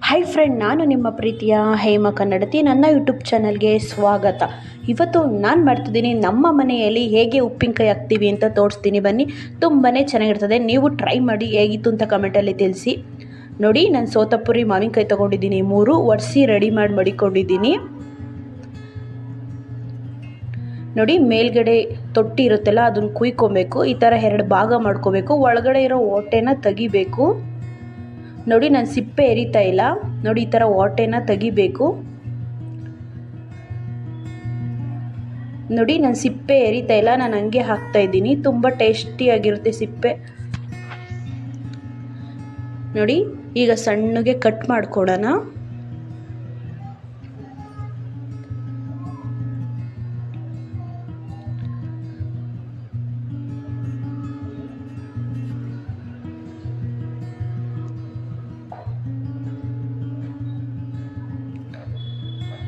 Hi friend, ನಾನು ನಿಮ್ಮ ಪ್ರೀತಿಯ ಹೇಮ ಕನ್ನಡತಿ. ನನ್ನ ಯೂಟ್ಯೂಬ್ ಚಾನಲ್ಗೆ ಸ್ವಾಗತ. ಇವತ್ತು ನಾನು ಮಾಡ್ತಿದ್ದೀನಿ ನಮ್ಮ ಮನೆಯಲ್ಲಿ ಹೇಗೆ ಉಪ್ಪಿನಕಾಯಿ ಹಾಕ್ತೀವಿ ಅಂತ ತೋರಿಸ್ತೀನಿ. ಬನ್ನಿ, ತುಂಬಾ ಚೆನ್ನಾಗಿರ್ತದೆ. ನೀವು ಟ್ರೈ ಮಾಡಿ ಹೇಗಿತ್ತು ಅಂತ ಕಮೆಂಟಲ್ಲಿ ತಿಳಿಸಿ. ನೋಡಿ, ನಾನು ಸೋತಪುರಿ ಮಾವಿನಕಾಯಿ ತೊಗೊಂಡಿದ್ದೀನಿ, 3 ಒರೆಸಿ ರೆಡಿ ಮಾಡಿ ಮಡಿಕೊಂಡಿದ್ದೀನಿ. ನೋಡಿ, ಮೇಲ್ಗಡೆ ತೊಟ್ಟಿ ಇರುತ್ತಲ್ಲ ಅದನ್ನು ಕುಯ್ಕೊಬೇಕು. ಈ ಥರ 2 ಭಾಗ ಮಾಡ್ಕೋಬೇಕು. ಒಳಗಡೆ ಇರೋ ಹೊಟ್ಟೆನ ತೆಗಿಬೇಕು. ನೋಡಿ, ನಾನು ಸಿಪ್ಪೆ ಎರಿತಾ ಇಲ್ಲ. ನೋಡಿ, ಈ ಥರ ಹೊಟ್ಟೆನ ತೆಗಿಬೇಕು. ನೋಡಿ, ನಾನು ಸಿಪ್ಪೆ ಎರಿತಾ ಇಲ್ಲ, ನಾನು ಹಂಗೆ ಹಾಕ್ತಾ ಇದ್ದೀನಿ. ತುಂಬ ಟೇಸ್ಟಿಯಾಗಿರುತ್ತೆ ಸಿಪ್ಪೆ. ನೋಡಿ, ಈಗ ಸಣ್ಣಗೆ ಕಟ್ ಮಾಡ್ಕೊಡೋಣ.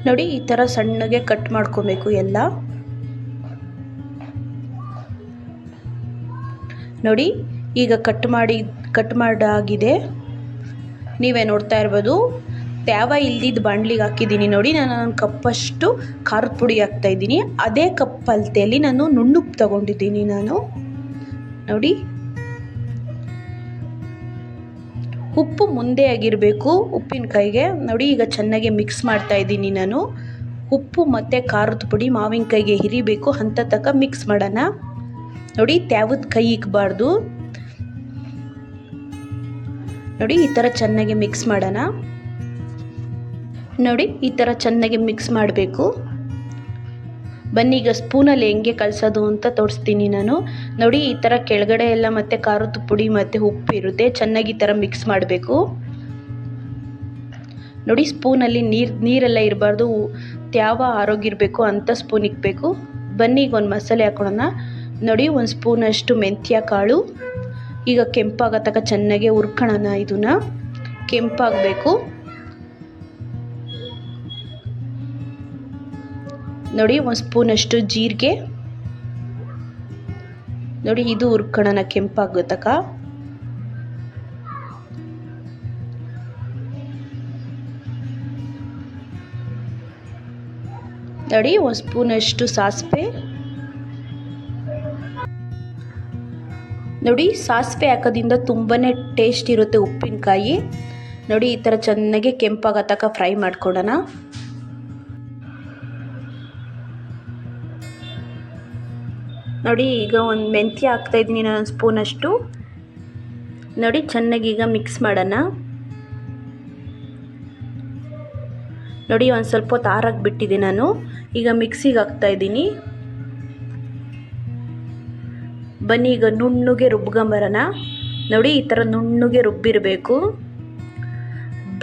ನೋಡಿ, ಈ ಥರ ಸಣ್ಣಗೆ ಕಟ್ ಮಾಡ್ಕೋಬೇಕು ಎಲ್ಲ. ನೋಡಿ, ಈಗ ಕಟ್ ಮಾಡಾಗಿದೆ. ನೀವೇ ನೋಡ್ತಾ ಇರ್ಬೋದು. ತ್ಯಾವ ಇಲ್ದಿದ್ದು ಬಾಣಲಿಗೆ ಹಾಕಿದ್ದೀನಿ. ನೋಡಿ, ನಾನು 1 ಕಪ್ಪಷ್ಟು ಖಾರದ ಪುಡಿ ಹಾಕ್ತಾಯಿದ್ದೀನಿ. ಅದೇ ಕಪ್ ಅಳತೆಯಲ್ಲಿ ನಾನು ನುಣ್ಣುಪ್ಪು ತಗೊಂಡಿದ್ದೀನಿ ನಾನು. ನೋಡಿ, ಉಪ್ಪು ಮುಂದೆ ಆಗಿರಬೇಕು ಉಪ್ಪಿನಕಾಯಿಗೆ. ನೋಡಿ, ಈಗ ಚೆನ್ನಾಗಿ ಮಿಕ್ಸ್ ಮಾಡ್ತಾ ಇದ್ದೀನಿ ನಾನು. ಉಪ್ಪು ಮತ್ತು ಖಾರದ ಪುಡಿ ಮಾವಿನಕಾಯಿಗೆ ಹಿರಿಬೇಕು ಅಂತ ತನಕ ಮಿಕ್ಸ್ ಮಾಡೋಣ. ನೋಡಿ, ತ್ಯಾವದ ಕೈ ಇಕ್ಕಬಾರ್ದು. ನೋಡಿ, ಈ ಥರ ಚೆನ್ನಾಗಿ ಮಿಕ್ಸ್ ಮಾಡೋಣ. ನೋಡಿ, ಈ ಥರ ಚೆನ್ನಾಗಿ ಮಿಕ್ಸ್ ಮಾಡಬೇಕು. ಬನ್ನಿ, ಈಗ ಸ್ಪೂನಲ್ಲಿ ಹೆಂಗೆ ಕಲಸೋದು ಅಂತ ತೋರಿಸ್ತೀನಿ ನಾನು. ನೋಡಿ, ಈ ಥರ ಕೆಳಗಡೆ ಎಲ್ಲ ಮತ್ತು ಖಾರದ ಪುಡಿ ಮತ್ತು ಉಪ್ಪು ಇರುತ್ತೆ. ಚೆನ್ನಾಗಿ ಈ ಥರ ಮಿಕ್ಸ್ ಮಾಡಬೇಕು. ನೋಡಿ, ಸ್ಪೂನಲ್ಲಿ ನೀರೆಲ್ಲ ಇರಬಾರ್ದು, ತ್ಯಾವ ಆರೋಗ್ಯ ಇರಬೇಕು ಅಂತ ಸ್ಪೂನ್ ಇಕ್ಕಬೇಕು. ಬನ್ನಿ, ಈಗ ಒಂದು ಮಸಾಲೆ ಹಾಕೊಳ್ಳೋಣ. ನೋಡಿ, 1 ಸ್ಪೂನಷ್ಟು ಮೆಂತ್ಯ ಕಾಳು. ಈಗ ಕೆಂಪಾಗೋ ತನಕ ಚೆನ್ನಾಗಿ ಹುರ್ಕೊಳ್ಳೋಣ. ಇದನ್ನು ಕೆಂಪಾಗಬೇಕು. ನೋಡಿ, 1 ಸ್ಪೂನಷ್ಟು ಜೀರಿಗೆ. ನೋಡಿ, ಇದು ಹುರ್ಕೊಳ್ಳೋಣ ಕೆಂಪಾಗೋ ತನಕ. ನೋಡಿ, 1 ಸ್ಪೂನಷ್ಟು ಸಾಸಿವೆ. ನೋಡಿ, ಸಾಸಿವೆ ಹಾಕೋದ್ರಿಂದ ತುಂಬಾ ಟೇಸ್ಟ್ ಇರುತ್ತೆ ಉಪ್ಪಿನಕಾಯಿ. ನೋಡಿ, ಈ ಥರ ಚೆನ್ನಾಗಿ ಕೆಂಪಾಗೋ ತನಕ ಫ್ರೈ ಮಾಡ್ಕೊಳ್ಳೋಣ. ನೋಡಿ, ಈಗ ಒಂದು ಮೆಂತ್ಯ ಹಾಕ್ತಾಯಿದ್ದೀನಿ ನಾನು 1 ಸ್ಪೂನಷ್ಟು. ನೋಡಿ, ಚೆನ್ನಾಗಿ ಈಗ ಮಿಕ್ಸ್ ಮಾಡೋಣ. ನೋಡಿ, ಒಂದು ಸ್ವಲ್ಪ ಹೊತ್ತು ಆರಕ್ಕೆ ಬಿಟ್ಟಿದ್ದೆ ನಾನು. ಈಗ ಮಿಕ್ಸಿಗೆ ಹಾಕ್ತಾಯಿದ್ದೀನಿ. ಬನ್ನಿ, ಈಗ ನುಣ್ಣಗೆ ರುಬ್ಕೊಂಬರೋಣ. ನೋಡಿ, ಈ ಥರ ನುಣ್ಣಗೆ ರುಬ್ಬಿರಬೇಕು.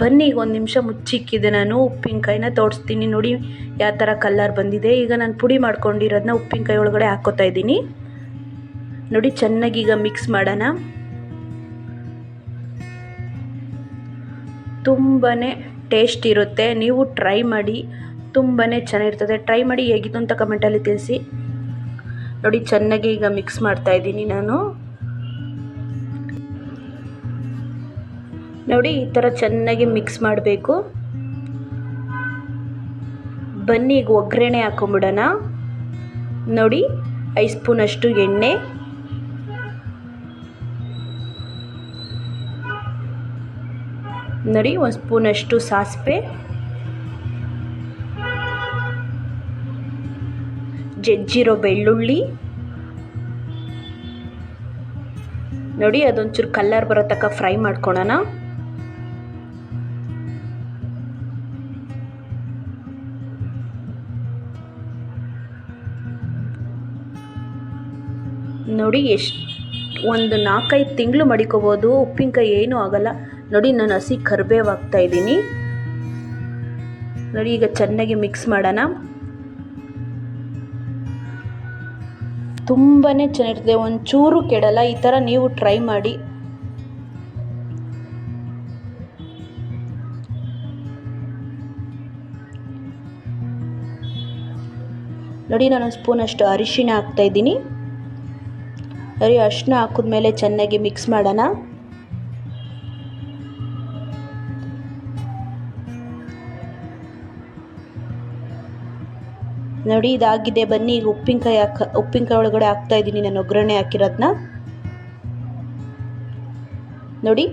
ಬನ್ನಿ, ಈಗ 1 ನಿಮಿಷ ಮುಚ್ಚಿಕ್ಕಿದೆ ನಾನು. ಉಪ್ಪಿನಕಾಯಿನ ತೋರಿಸ್ತೀನಿ. ನೋಡಿ, ಯಾವ ಥರ ಕಲರ್ ಬಂದಿದೆ. ಈಗ ನಾನು ಪುಡಿ ಮಾಡ್ಕೊಂಡಿರೋದನ್ನ ಉಪ್ಪಿನಕಾಯಿ ಒಳಗಡೆ ಹಾಕ್ಕೋತಾ ಇದ್ದೀನಿ. ನೋಡಿ, ಚೆನ್ನಾಗಿ ಈಗ ಮಿಕ್ಸ್ ಮಾಡೋಣ. ತುಂಬಾ ಟೇಸ್ಟ್ ಇರುತ್ತೆ. ನೀವು ಟ್ರೈ ಮಾಡಿ, ತುಂಬಾ ಚೆನ್ನಾಗಿರ್ತದೆ. ಟ್ರೈ ಮಾಡಿ ಹೇಗಿತ್ತು ಅಂತ ಕಮೆಂಟಲ್ಲಿ ತಿಳಿಸಿ. ನೋಡಿ, ಚೆನ್ನಾಗಿ ಈಗ ಮಿಕ್ಸ್ ಮಾಡ್ತಾ ಇದ್ದೀನಿ ನಾನು. ನೋಡಿ, ಈ ಥರ ಚೆನ್ನಾಗಿ ಮಿಕ್ಸ್ ಮಾಡಬೇಕು. ಬನ್ನಿ, ಈಗ ಒಗ್ಗರಣೆ ಹಾಕೊಂಬಿಡೋಣ. ನೋಡಿ, 5 ಸ್ಪೂನಷ್ಟು ಎಣ್ಣೆ. ನೋಡಿ, 1 ಸ್ಪೂನಷ್ಟು ಸಾಸಿವೆ, ಜಜ್ಜಿರೋ ಬೆಳ್ಳುಳ್ಳಿ. ನೋಡಿ, ಅದೊಂಚೂರು ಕಲರ್ ಬರೋ ತನಕ ಫ್ರೈ ಮಾಡ್ಕೊಳ್ಳೋಣ. ನೋಡಿ, ಒಂದು 4-5 ತಿಂಗಳು ಮಡಿಕೋಬೋದು. ಉಪ್ಪಿನಕಾಯಿ ಏನೂ ಆಗಲ್ಲ. ನೋಡಿ, ನಾನು ಹಸಿ ಕರಿಬೇವು ಹಾಕ್ತಾಯಿದ್ದೀನಿ. ನೋಡಿ, ಈಗ ಚೆನ್ನಾಗಿ ಮಿಕ್ಸ್ ಮಾಡೋಣ. ತುಂಬಾ ಚೆನ್ನಾಗಿರ್ತದೆ, ಒಂಚೂರು ಕೆಡಲ್ಲ. ಈ ಥರ ನೀವು ಟ್ರೈ ಮಾಡಿ. ನೋಡಿ, ನಾನು 1 ಸ್ಪೂನಷ್ಟು ಅರಿಶಿನ ಹಾಕ್ತಾಯಿದ್ದೀನಿ. ಅರಿಶಿನ ಹಾಕಿದ್ಮೇಲೆ ಚೆನ್ನಾಗಿ ಮಿಕ್ಸ್ ಮಾಡೋಣ. ನೋಡಿ ಇದಾಗಿದೆ. ಬನ್ನಿ ಈಗ ಉಪ್ಪಿನಕಾಯಿ ಒಳಗಡೆ ಹಾಕ್ತಾಯಿದ್ದೀನಿ ನಾನು ಒಗ್ಗರಣೆ ಹಾಕಿರೋದನ್ನ. ನೋಡಿ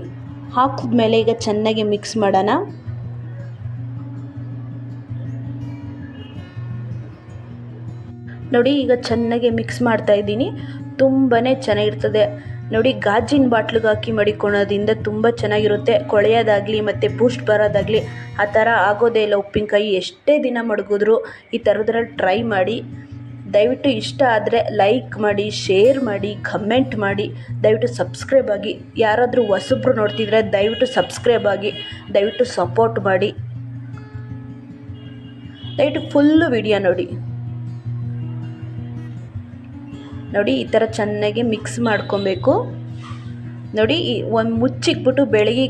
ಹಾಕಿದ್ಮೇಲೆ ಈಗ ಚೆನ್ನಾಗಿ ಮಿಕ್ಸ್ ಮಾಡೋಣ. ನೋಡಿ ಈಗ ಚೆನ್ನಾಗಿ ಮಿಕ್ಸ್ ಮಾಡ್ತಾಯಿದ್ದೀನಿ. ತುಂಬಾ ಚೆನ್ನಾಗಿರ್ತದೆ. ನೋಡಿ ಗಾಜಿನ ಬಾಟ್ಲಿಗೆ ಹಾಕಿ ಮಡಿಕೊಳ್ಳೋದ್ರಿಂದ ತುಂಬ ಚೆನ್ನಾಗಿರುತ್ತೆ. ಕೊಳೆಯೋದಾಗಲಿ ಮತ್ತು ಬೂಸ್ಟ್ ಬರೋದಾಗಲಿ ಆ ಥರ ಆಗೋದೇ ಇಲ್ಲ. ಉಪ್ಪಿನಕಾಯಿ ಎಷ್ಟೇ ದಿನ ಮಡಗಿದ್ರು ಈ ಥರದ್ರಲ್ಲಿ ಟ್ರೈ ಮಾಡಿ. ದಯವಿಟ್ಟು ಇಷ್ಟ ಆದರೆ ಲೈಕ್ ಮಾಡಿ, ಶೇರ್ ಮಾಡಿ, ಕಮೆಂಟ್ ಮಾಡಿ, ದಯವಿಟ್ಟು ಸಬ್ಸ್ಕ್ರೈಬ್ ಆಗಿ. ಯಾರಾದರೂ ಹೊಸಬ್ರು ನೋಡ್ತಿದ್ರೆ ದಯವಿಟ್ಟು ಸಬ್ಸ್ಕ್ರೈಬ್ ಆಗಿ, ದಯವಿಟ್ಟು ಸಪೋರ್ಟ್ ಮಾಡಿ. ದಯವಿಟ್ಟು ಫುಲ್ಲು ವಿಡಿಯೋ ನೋಡಿ. ನೋಡಿ ಈ ಥರ ಚೆನ್ನಾಗಿ ಮಿಕ್ಸ್ ಮಾಡ್ಕೊಬೇಕು. ನೋಡಿ ಒಂದು ಮುಚ್ಚಿಕ್ಬಿಟ್ಟು ಬೆಳಗ್ಗೆ